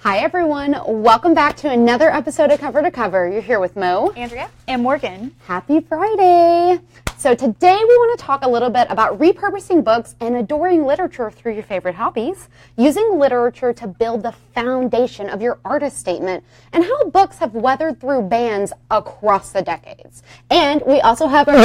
Hi everyone, welcome back to another episode of Cover to Cover. You're here with Mo, Andrea, and Morgan. Happy Friday! So today we want to talk a little bit about repurposing books and adoring literature through your favorite hobbies, using literature to build the foundation of your artist statement, and how books have weathered through bans across the decades. And we also have an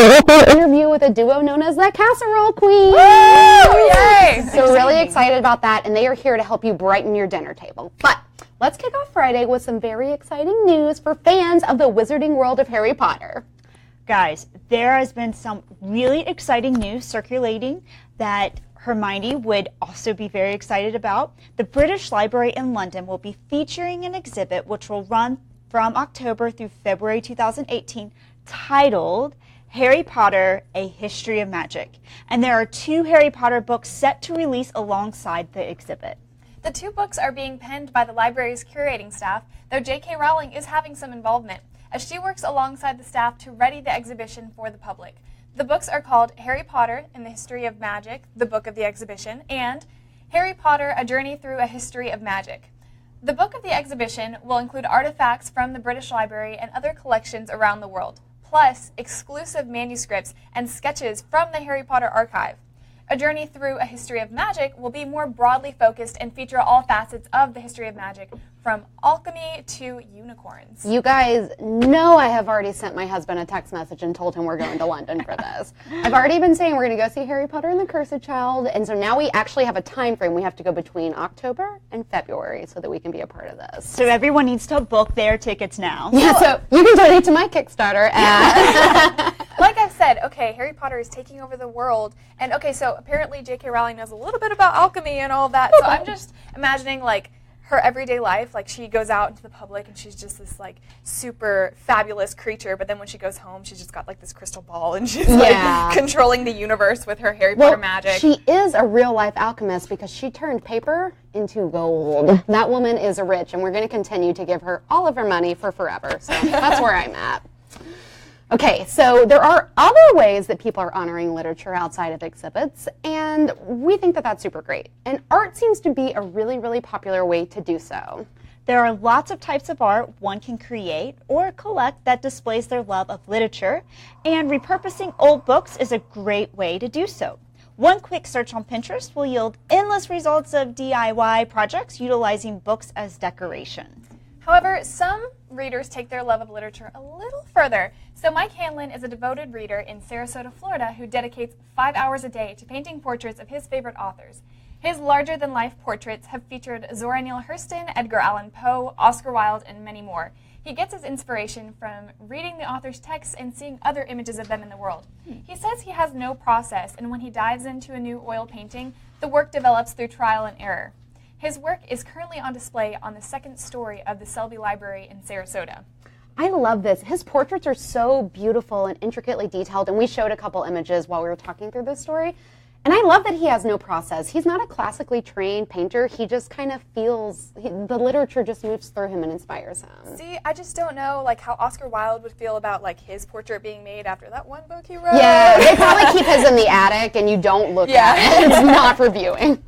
interview with a duo known as the Casserole Queen. Woo! Yay! So we're really excited about that, and they are here to help you brighten your dinner table. But let's kick off Friday with some very exciting news for fans of the wizarding world of Harry Potter. Guys, there has been some really exciting news circulating that Hermione would also be very excited about. The British Library in London will be featuring an exhibit which will run from October through February 2018 titled Harry Potter, A History of Magic. And there are 2 Harry Potter books set to release alongside the exhibit. The 2 books are being penned by the library's curating staff, though J.K. Rowling is having some involvement, as she works alongside the staff to ready the exhibition for the public. The books are called Harry Potter and the History of Magic, the book of the exhibition, and Harry Potter, A Journey Through a History of Magic. The book of the exhibition will include artifacts from the British Library and other collections around the world, plus exclusive manuscripts and sketches from the Harry Potter archive. A Journey Through a History of Magic will be more broadly focused and feature all facets of the history of magic, from alchemy to unicorns. You guys know I have already sent my husband a text message and told him we're going to London for this. I've already been saying we're going to go see Harry Potter and the Cursed Child, and so now we actually have a time frame. We have to go between October and February so that we can be a part of this. So everyone needs to book their tickets now. Yeah, so you can donate to my Kickstarter at... Like I've said, okay, Harry Potter is taking over the world, and okay, so apparently J.K. Rowling knows a little bit about alchemy and all of that, so I'm just imagining, like, her everyday life, like, she goes out into the public and she's just this, like, super fabulous creature, but then when she goes home, she's just got, like, this crystal ball, and she's, like, controlling the universe with her Harry Potter magic. She is a real-life alchemist because she turned paper into gold. That woman is rich, and we're going to continue to give her all of her money for forever, so that's where I'm at. Okay, so there are other ways that people are honoring literature outside of exhibits, and we think that that's super great. And art seems to be a really, really popular way to do so. There are lots of types of art one can create or collect that displays their love of literature, and repurposing old books is a great way to do so. One quick search on Pinterest will yield endless results of DIY projects utilizing books as decoration. However, some readers take their love of literature a little further. So Mike Hanlon is a devoted reader in Sarasota, Florida, who dedicates 5 hours a day to painting portraits of his favorite authors. His larger-than-life portraits have featured Zora Neale Hurston, Edgar Allan Poe, Oscar Wilde, and many more. He gets his inspiration from reading the author's texts and seeing other images of them in the world. He says he has no process, and when he dives into a new oil painting, the work develops through trial and error. His work is currently on display on the 2nd story of the Selby Library in Sarasota. I love this. His portraits are so beautiful and intricately detailed, and we showed a couple images while we were talking through this story. And I love that he has no process. He's not a classically trained painter. He just kind of feels, the literature just moves through him and inspires him. See, I just don't know, like, how Oscar Wilde would feel about, like, his portrait being made after that one book he wrote. Yeah, they probably keep his in the attic and you don't look at it. It's not for viewing.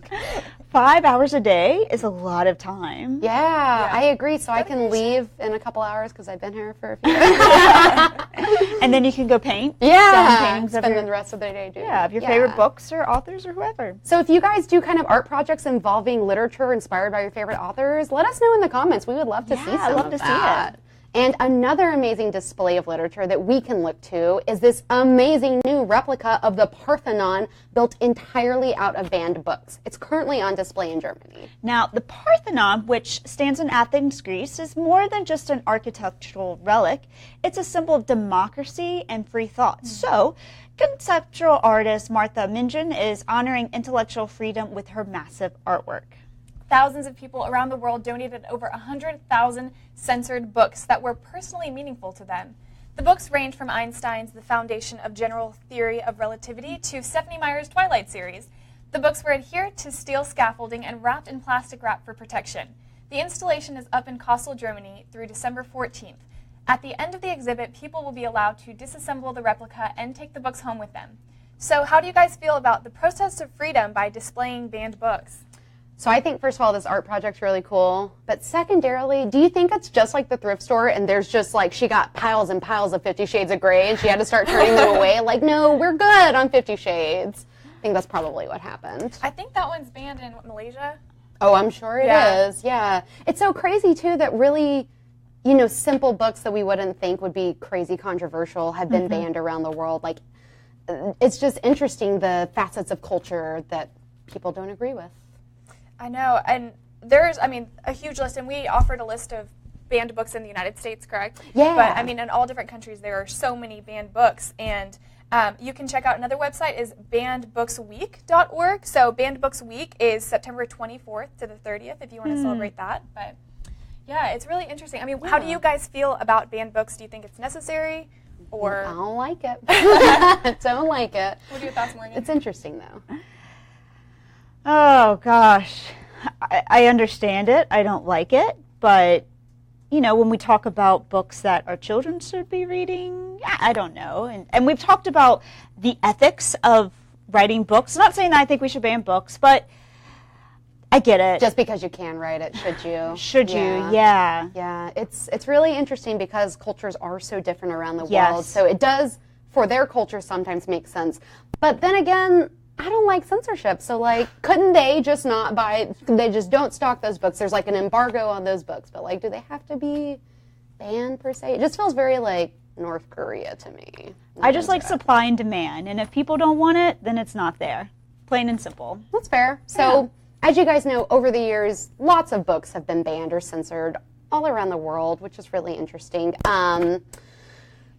5 hours a day is a lot of time. Yeah, I agree. So I can leave in a couple hours because I've been here for a few days. And then you can go paint. Yeah, spend the rest of the day doing of your favorite books or authors or whoever. So if you guys do kind of art projects involving literature inspired by your favorite authors, let us know in the comments. We would love to see some I'd love to see it. And another amazing display of literature that we can look to is this amazing new replica of the Parthenon built entirely out of banned books. It's currently on display in Germany. Now, the Parthenon, which stands in Athens, Greece, is more than just an architectural relic. It's a symbol of democracy and free thought. So, conceptual artist Martha Minjan is honoring intellectual freedom with her massive artwork. Thousands of people around the world donated over 100,000 censored books that were personally meaningful to them. The books range from Einstein's The Foundation of General Theory of Relativity to Stephenie Meyer's Twilight series. The books were adhered to steel scaffolding and wrapped in plastic wrap for protection. The installation is up in Kassel, Germany through December 14th. At the end of the exhibit, people will be allowed to disassemble the replica and take the books home with them. So how do you guys feel about the protest of freedom by displaying banned books? So I think, first of all, this art project's really cool. But secondarily, do you think it's just like the thrift store and there's just like she got piles and piles of 50 Shades of Grey and she had to start turning them away? Like, no, we're good on 50 Shades. I think that's probably what happened. I think that one's banned in Malaysia. Oh, I'm sure it is. Yeah. It's so crazy, too, that really, you know, simple books that we wouldn't think would be crazy controversial have been banned around the world. Like, it's just interesting the facets of culture that people don't agree with. I know, and there's, I mean, a huge list, and we offered a list of banned books in the United States, correct? Yeah. But, I mean, in all different countries, there are so many banned books, and you can check out another website is bannedbooksweek.org. So Banned Books Week is September 24th to the 30th if you want to celebrate that. But, yeah, it's really interesting. I mean, how do you guys feel about banned books? Do you think it's necessary? Or I don't like it. I don't like it. What are your thoughts, Morgan? It's interesting, though. Oh, gosh. I understand it. I don't like it. But, you know, when we talk about books that our children should be reading, I don't know. And we've talked about the ethics of writing books. I'm not saying that I think we should ban books, but I get it. Just because you can write it, should you? Should you? Yeah. Yeah. It's really interesting because cultures are so different around the Yes. world. So it does, for their culture, sometimes make sense. But then again, I don't like censorship. So, like, couldn't they just not buy, they just don't stock those books? There's, like, an embargo on those books. But, like, do they have to be banned, per se? It just feels very, like, North Korea to me. I just like supply and demand. And if people don't want it, then it's not there. Plain and simple. That's fair. So, as you guys know, over the years, lots of books have been banned or censored all around the world, which is really interesting.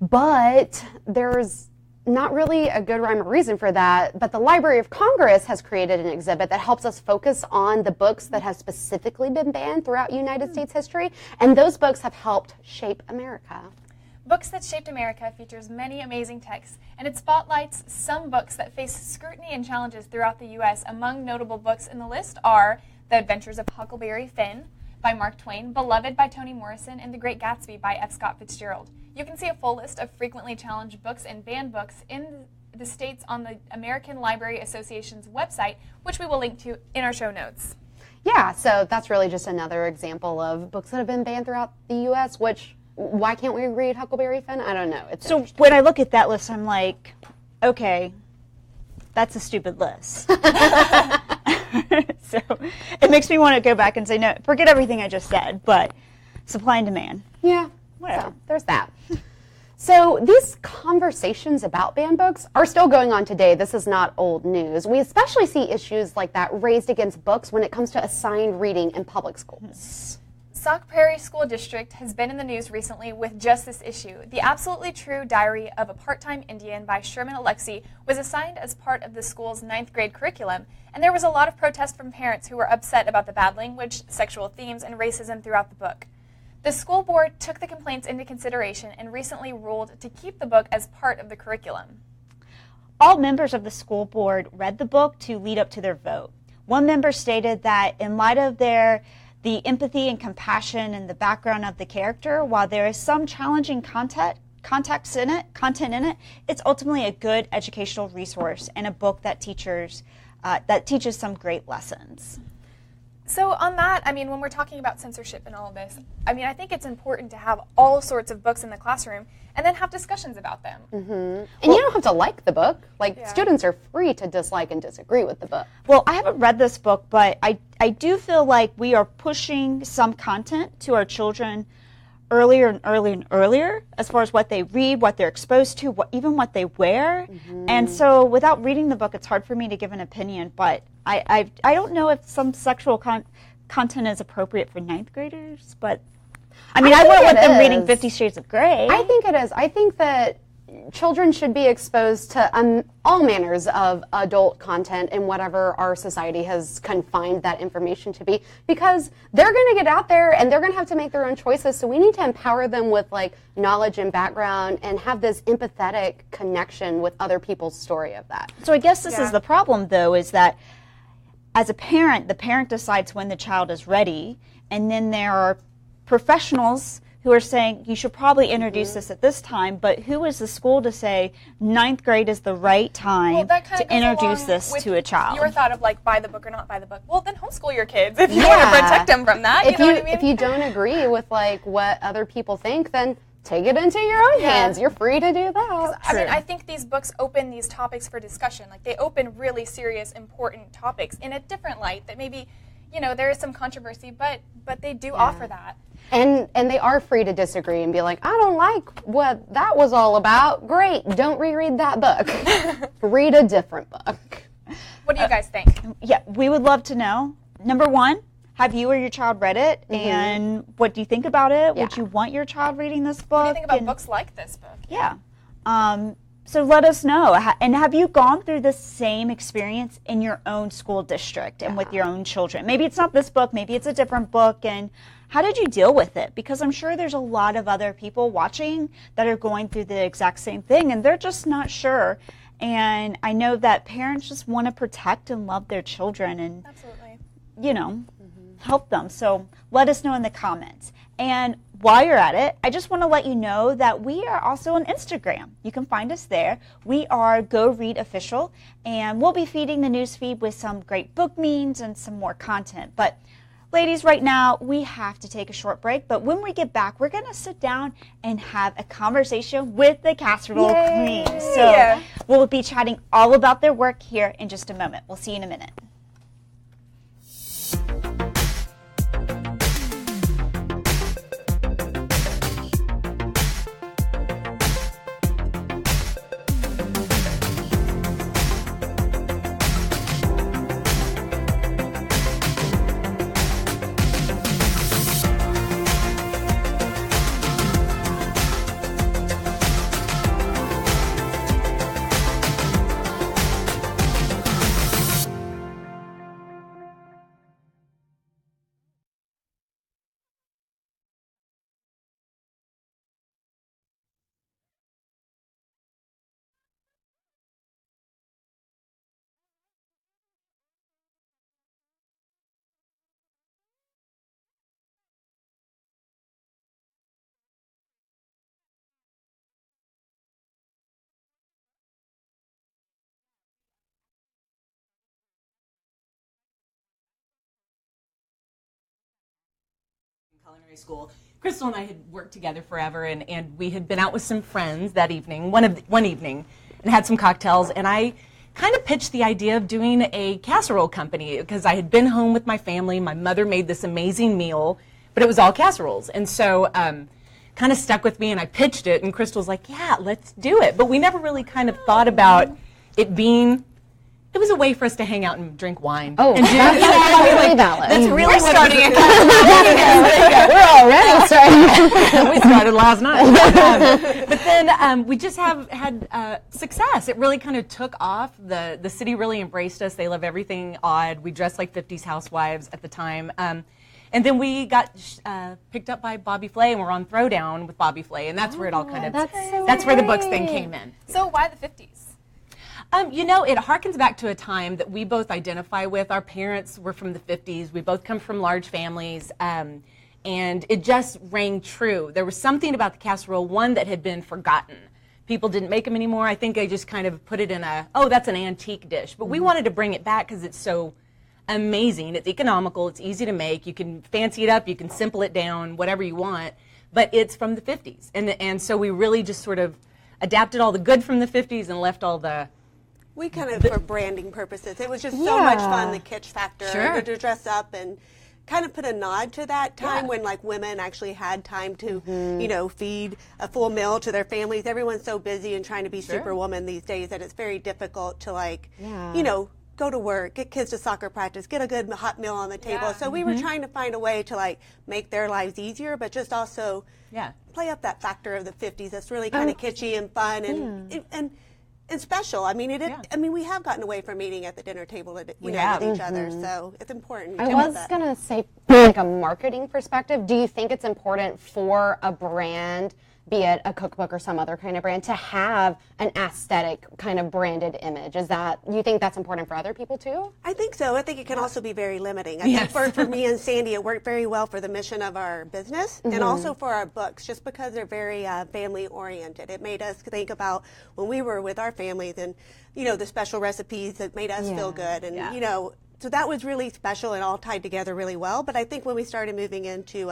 But there's not really a good rhyme or reason for that. But the Library of Congress has created an exhibit that helps us focus on the books that have specifically been banned throughout United States history. And those books have helped shape America. Books That Shaped America features many amazing texts, and it spotlights some books that face scrutiny and challenges throughout the U.S. Among notable books in the list are The Adventures of Huckleberry Finn by Mark Twain, Beloved by Toni Morrison, and The Great Gatsby by F. Scott Fitzgerald. You can see a full list of frequently challenged books and banned books in the states on the American Library Association's website, which we will link to in our show notes. Yeah, so that's really just another example of books that have been banned throughout the U.S., which, why can't we read Huckleberry Finn? I don't know. It's So when I look at that list, I'm like, okay, that's a stupid list. So it makes me want to go back and say, no, forget everything I just said, but supply and demand. Yeah, Whatever. so there's that. So these conversations about banned books are still going on today. This is not old news. We especially see issues like that raised against books when it comes to assigned reading in public schools. Sauk Prairie School District has been in the news recently with just this issue. The Absolutely True Diary of a Part-Time Indian by Sherman Alexie was assigned as part of the school's 9th grade curriculum, and there was a lot of protest from parents who were upset about the bad language, sexual themes, and racism throughout the book. The school board took the complaints into consideration and recently ruled to keep the book as part of the curriculum. All members of the school board read the book to lead up to their vote. One member stated that in light of the empathy and compassion and the background of the character, while there is some challenging content in it, it's ultimately a good educational resource and a book that teaches some great lessons. So on that, I mean, when we're talking about censorship and all of this, I mean, I think it's important to have all sorts of books in the classroom and then have discussions about them. Mm-hmm. And you don't have to like the book. Like, students are free to dislike and disagree with the book. Well, I haven't read this book, but I do feel like we are pushing some content to our children earlier and earlier and earlier as far as what they read, what they're exposed to, even what they wear. Mm-hmm. And so without reading the book, it's hard for me to give an opinion, but I don't know if some sexual content is appropriate for 9th graders, but I mean, I went with them reading 50 Shades of Grey. I think it is. I think that children should be exposed to all manners of adult content in whatever our society has confined that information to be, because they're going to get out there and they're going to have to make their own choices. So we need to empower them with like knowledge and background and have this empathetic connection with other people's story of that. So I guess this is the problem, though, is that as a parent, the parent decides when the child is ready, and then there are professionals who are saying you should probably introduce this at this time, but who is the school to say ninth grade is the right time to introduce this to a child? Your thought of like buy the book or not buy the book. Well, then homeschool your kids if you want to protect them from that. You know what I mean? If you don't agree with like what other people think, then take it into your own hands. You're free to do that. I mean, I think these books open these topics for discussion. Like they open really serious, important topics in a different light that maybe, you know, there is some controversy, but they do offer that. And they are free to disagree and be like, I don't like what that was all about. Great, don't reread that book. Read a different book. What do you guys think? Yeah, we would love to know. Number one, have you or your child read it? And what do you think about it? Would you want your child reading this book? What do you think about books like this book? Yeah. So let us know. And have you gone through the same experience in your own school district and with your own children? Maybe it's not this book, maybe it's a different book. And how did you deal with it? Because I'm sure there's a lot of other people watching that are going through the exact same thing and they're just not sure. And I know that parents just want to protect and love their children and, you know, help them. So let us know in the comments. And while you're at it, I just want to let you know that we are also on Instagram. You can find us there. We are Go Read Official, and we'll be feeding the news feed with some great book memes and some more content. But ladies, right now, we have to take a short break. But when we get back, we're going to sit down and have a conversation with the casserole queens. So we'll be chatting all about their work here in just a moment. We'll see you in a minute. Culinary school. Crystal and I had worked together forever, and we had been out with some friends that evening, one evening, and had some cocktails, and I kind of pitched the idea of doing a casserole company because I had been home with my family. My mother made this amazing meal, but it was all casseroles, and so kind of stuck with me, and I pitched it, and Crystal was like, yeah, let's do it, but we never really kind of thought about it being... It was a way for us to hang out and drink wine. Oh, and that's really valid. That's really We're starting a We're already starting. We started last night. But then we just had success. It really kind of took off. The city really embraced us. They love everything odd. We dressed like 50s housewives at the time. And then we got picked up by Bobby Flay, and we're on Throwdown with Bobby Flay, and that's where it all kind of, that's where the books thing came in. So why the 50s? You know, it harkens back to a time that we both identify with. Our parents were from the 50s. We both come from large families, and it just rang true. There was something about the casserole, one, that had been forgotten. People didn't make them anymore. I think they just kind of put it in that's an antique dish. But we wanted to bring it back because it's so amazing. It's economical. It's easy to make. You can fancy it up. You can simple it down, whatever you want. But it's from the 50s. And so we really just sort of adapted all the good from the 50s and left all the... We kind of, for branding purposes, it was just so much fun, the kitsch factor, to dress up and kind of put a nod to that time when like women actually had time to, you know, feed a full meal to their families. Everyone's so busy and trying to be superwoman these days that it's very difficult to like, you know, go to work, get kids to soccer practice, get a good hot meal on the table. So we were trying to find a way to like make their lives easier, but just also play up that factor of the 50s that's really kind of kitschy and fun and special. I mean, I mean, we have gotten away from eating at the dinner table, with each other, so it's important. I was gonna say, from like a marketing perspective, do you think it's important for a brand be it a cookbook or some other kind of brand, to have an aesthetic kind of branded image? Is that, you think that's important for other people too? I think so. I think it can also be very limiting. I think for me and Sandy, it worked very well for the mission of our business and also for our books, just because they're very family oriented. It made us think about when we were with our families and, the special recipes that made us feel good. And, so that was really special and all tied together really well. But I think when we started moving into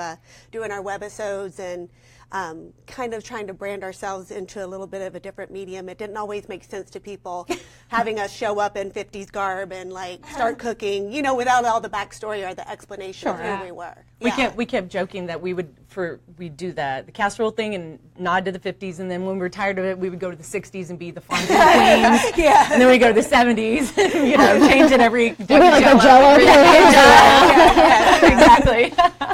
doing our webisodes and kind of trying to brand ourselves into a little bit of a different medium, it didn't always make sense to people having us show up in 50s garb and start cooking, without all the backstory or the explanation of who we were. We kept joking that we'd do the casserole thing and nod to the 50s, and then when we were tired of it, we would go to the 60s and be the fondue queens. And then we go to the 70s, change it every like a Jell-O. Exactly.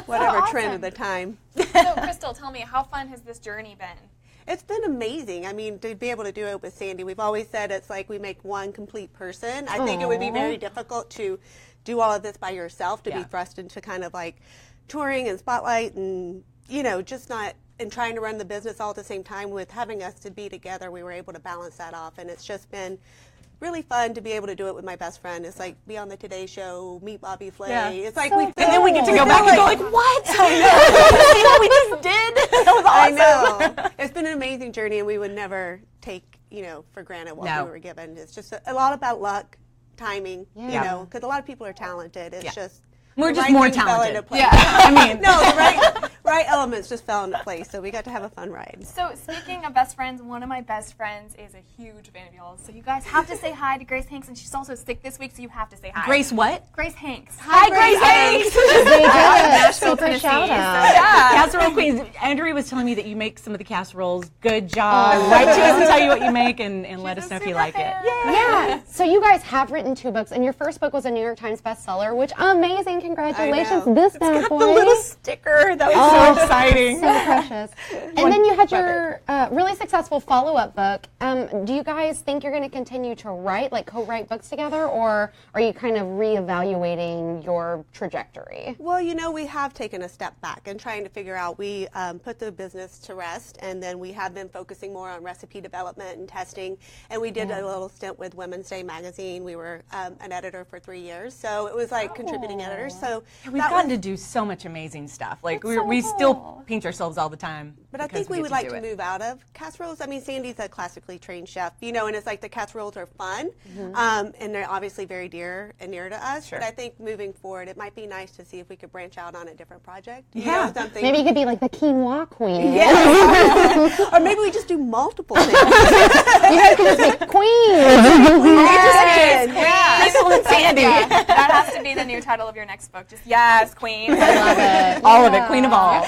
Whatever trend of the time. So, Crystal, tell me, how fun has this journey been? It's been amazing. I mean, to be able to do it with Sandy, we've always said it's like we make one complete person. I think it would be very difficult to do all of this by yourself, to be thrust into kind of touring and spotlight and, just not, and trying to run the business all at the same time. With having us to be together, we were able to balance that off, and it's just been really fun to be able to do it with my best friend. It's like be on the Today Show, meet Bobby Flay. Yeah. It's like and then we get to go back and go what? I know. See what we just did? That was awesome. I know. It's been an amazing journey, and we would never take, for granted what we were given. It's just a lot about luck, timing, because a lot of people are talented. It's just we're just more talented. Yeah. I mean, no, the right elements just fell into place, so we got to have a fun ride. So speaking of best friends, one of my best friends is a huge fan of y'all. So you guys have to say hi to Grace Hanks, and she's also sick this week, so you have to say hi. Grace what? Grace Hanks. Hi, Grace Hanks. Nashville, Tennessee. Shout out. Casserole Queens. Andrea was telling me that you make some of the casseroles. Good job. Write to us and tell you what you make, and let us know if you like it. Yeah. So you guys have written 2 books, and your first book was a New York Times bestseller, which amazing. Congratulations. This bad boy. The little sticker. That was so exciting. So precious. And then you had your really successful follow-up book. Do you guys think you're going to continue to write, co-write books together, or are you kind of reevaluating your trajectory? Well, we have taken a step back and trying to figure out. We put the business to rest, and then we have been focusing more on recipe development and testing. And we did a little stint with Women's Day magazine. We were an editor for 3 years, so it was contributing editors. So we've gotten to do so much amazing stuff. We still pinch ourselves all the time. But I think we would like to move out of casseroles. I mean, Sandy's a classically trained chef, and it's like the casseroles are fun, and they're obviously very dear and near to us. Sure. But I think moving forward, it might be nice to see if we could branch out on a different project. Something. Maybe you could be like the quinoa queen. Yeah. Or maybe we just do multiple things. You guys could just make queens. Excellent, Sandy. That has to be the new title of your next book. Just queen. I love it. All of it, queen of all.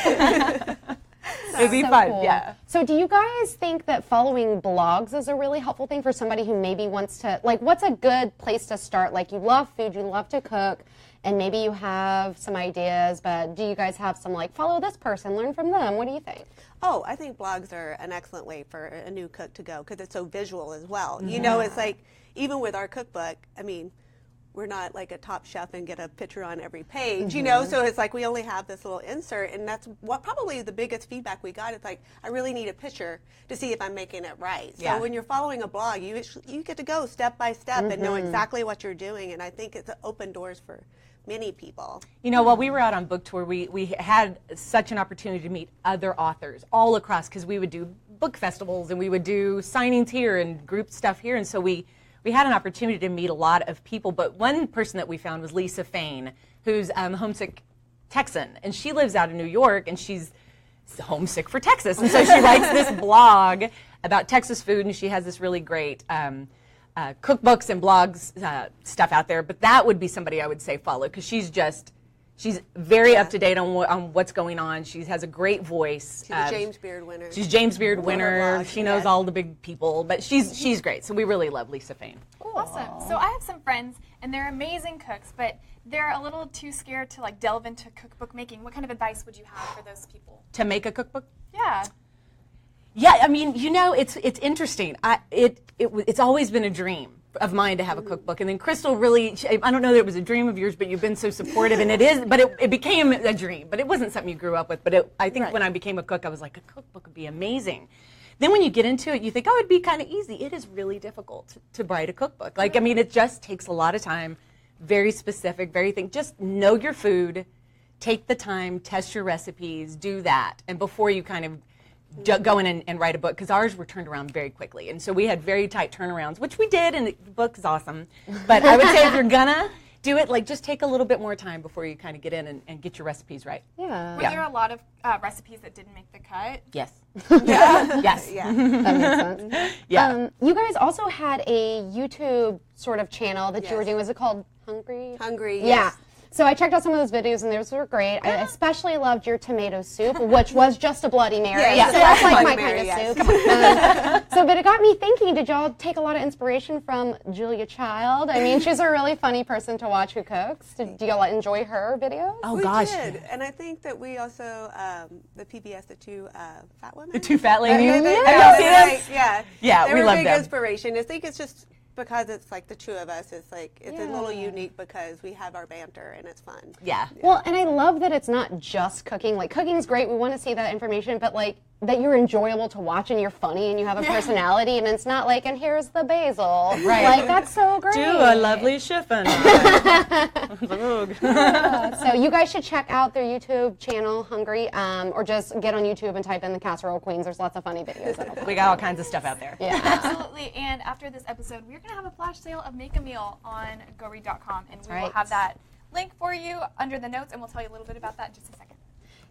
It'd be fun, cool. yeah. So do you guys think that following blogs is a really helpful thing for somebody who maybe wants to, what's a good place to start? You love food, you love to cook, and maybe you have some ideas, but do you guys have some follow this person, learn from them? What do you think? Oh, I think blogs are an excellent way for a new cook to go, because it's so visual as well. It's even with our cookbook, I mean, we're not a top chef and get a picture on every page, so it's we only have this little insert, and that's what probably the biggest feedback we got. It's I really need a picture to see if I'm making it right. So when you're following a blog, you get to go step by step and know exactly what you're doing, and I think it's open doors for many people. While we were out on book tour, we had such an opportunity to meet other authors all across, because we would do book festivals and we would do signings here and group stuff here, and so we had an opportunity to meet a lot of people, but one person that we found was Lisa Fain, who's homesick Texan, and she lives out in New York, and she's homesick for Texas, and so she writes this blog about Texas food, and she has this really great cookbooks and blogs stuff out there. But that would be somebody I would say follow, because she's very up to date on what's going on. She has a great voice. She's a James Beard winner. She's James Beard winner. She knows all the big people, but she's great. So we really love Lisa Fain. Awesome. So I have some friends, and they're amazing cooks, but they're a little too scared to delve into cookbook making. What kind of advice would you have for those people? To make a cookbook? Yeah. Yeah, I mean, it's interesting. It's always been a dream of mine to have a cookbook. And then Crystal really, I don't know that it was a dream of yours, but you've been so supportive, and it became a dream, but it wasn't something you grew up with. But I think when I became a cook, I was like, a cookbook would be amazing. Then when you get into it, you think, oh, it'd be kind of easy. It is really difficult to write a cookbook. Like, I mean, it just takes a lot of time, very specific, just know your food, take the time, test your recipes, do that. And before you kind of go in and write a book, because ours were turned around very quickly, and so we had very tight turnarounds, which we did, and the book is awesome. But I would say if you're gonna do it, like, just take a little bit more time before you kind of get in and get your recipes right. Yeah. Were there a lot of recipes that didn't make the cut? Yes. Yes. Yeah. That makes sense. Yeah. You guys also had a YouTube sort of channel that you were doing. Was it called Hungry? Hungry. Yes. Yeah. So I checked out some of those videos, and those were great. I especially loved your tomato soup, which was just a Bloody Mary. Yes. So that's like my Bloody kind of Mary, soup. But it got me thinking, did y'all take a lot of inspiration from Julia Child? I mean, she's a really funny person to watch who cooks. Do y'all enjoy her videos? Oh, We gosh. did, and I think that we also, the PBS, the two fat women. The two fat ladies. Yeah, Have they- you yeah, seen they're them? like- yeah. Yeah, They we were love a big them. inspiration. I think it's just because it's like the two of us. It's like it's a little unique because we have our banter and it's fun. Yeah. Well, and I love that it's not just cooking. Like, cooking's great. We want to see that information, but like that you're enjoyable to watch and you're funny and you have a personality, and it's not like, and here's the basil. Right. Like, that's so great. Do a lovely chiffon. So you guys should check out their YouTube channel, Hungry, or just get on YouTube and type in the Casserole Queens. There's lots of funny videos. We got all kinds of stuff out there. Yeah. Absolutely. And after this episode, we're going to have a flash sale of Make a Meal on GoRead.com, and we will right. have that link for you under the notes, and we'll tell you a little bit about that in just a second.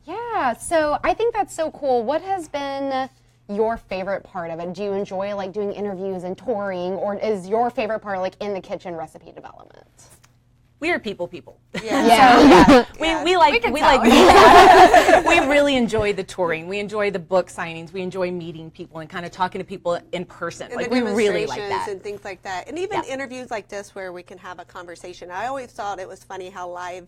Yeah, so I think that's so cool. What has been your favorite part of it? Do you enjoy like doing interviews and touring, or is your favorite part like in the kitchen recipe development? We are people. Yeah. We like can we tell. like we really enjoy the touring. We enjoy the book signings. We enjoy meeting people and kind of talking to people in person. And Like, the we really like demonstrations that. and things like that. And even interviews like this where we can have a conversation. I always thought it was funny how live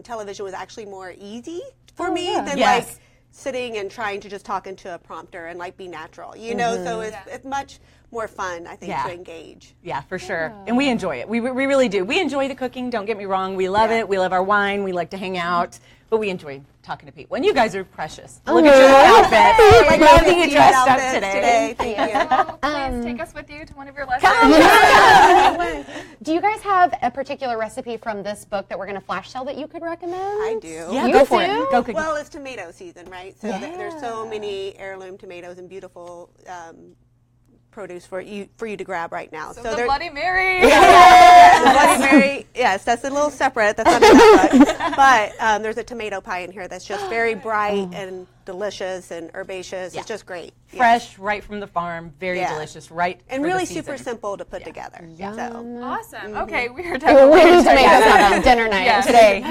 television was actually more easy for me than Yes. like sitting and trying to just talk into a prompter and like be natural, you know? So it's much more fun, I think, to engage. Yeah, for sure. And we enjoy it. We really do. We enjoy the cooking, don't get me wrong. We love it. We love our wine. We like to hang out. But we enjoy talking to people. And you guys are precious. Look at your outfit. Like Love that you cute dressed up outfits today. Thank you. Please take us with you to one of your lessons. Do you guys have a particular recipe from this book that we're going to flash sell that you could recommend? I do. Yeah, You go for do? it. Go cooking. Well, it's tomato season, right? So there's so many heirloom tomatoes and beautiful produce for you to grab right now. So So the there- Bloody Mary. the Bloody Mary, yes, that's a little separate. That's not in that book. But there's a tomato pie in here that's just very bright and delicious and herbaceous. It's just great. Yeah. Fresh, right from the farm, very Yeah. delicious, right And for the really season. super simple to put together. So. Awesome. Okay, we are We definitely need tomatoes on dinner night Today.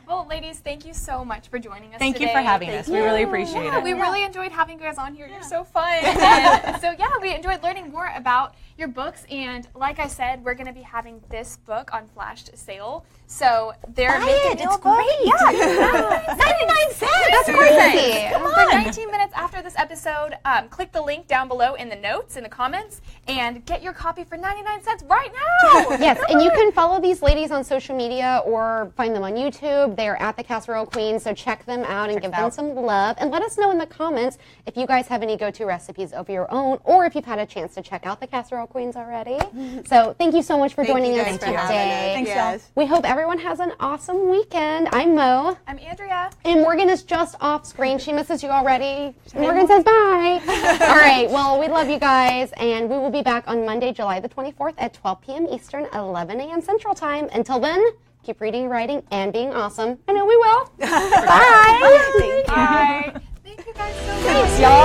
Well, ladies, thank you so much for joining us Thank today. you for having us. We really appreciate Yeah, it. we really enjoyed having you guys on here. You're so fun. And so yeah, we enjoyed learning more about your books. And like I said, we're going to be having this book on flash sale. So they're making It's great. Yeah, 99 cents. That's For crazy. 19 minutes after this episode, click the link down below in the notes, in the comments, and get your copy for 99 cents right now. Yes, and you can follow these ladies on social media or find them on YouTube. They are at the Casserole Queen, so check them out and give them some love. And let us know in the comments if you guys have any go-to recipes of your own, or if you've had a chance to check out the Casserole Queens already. So thank you so much for joining you us guys for today. having us. Thanks, Yes. We hope everyone has an awesome weekend. I'm Mo. I'm Andrea. And Morgan is just off screen. She misses you already. Morgan says bye. All right. Well, we love you guys, and we will be back on Monday, July the 24th at 12 p.m. Eastern, 11 a.m. Central Time. Until then, keep reading, writing, and being awesome. I know we will. Bye. Thank you. Bye. Thank you guys so much. Thanks, y'all.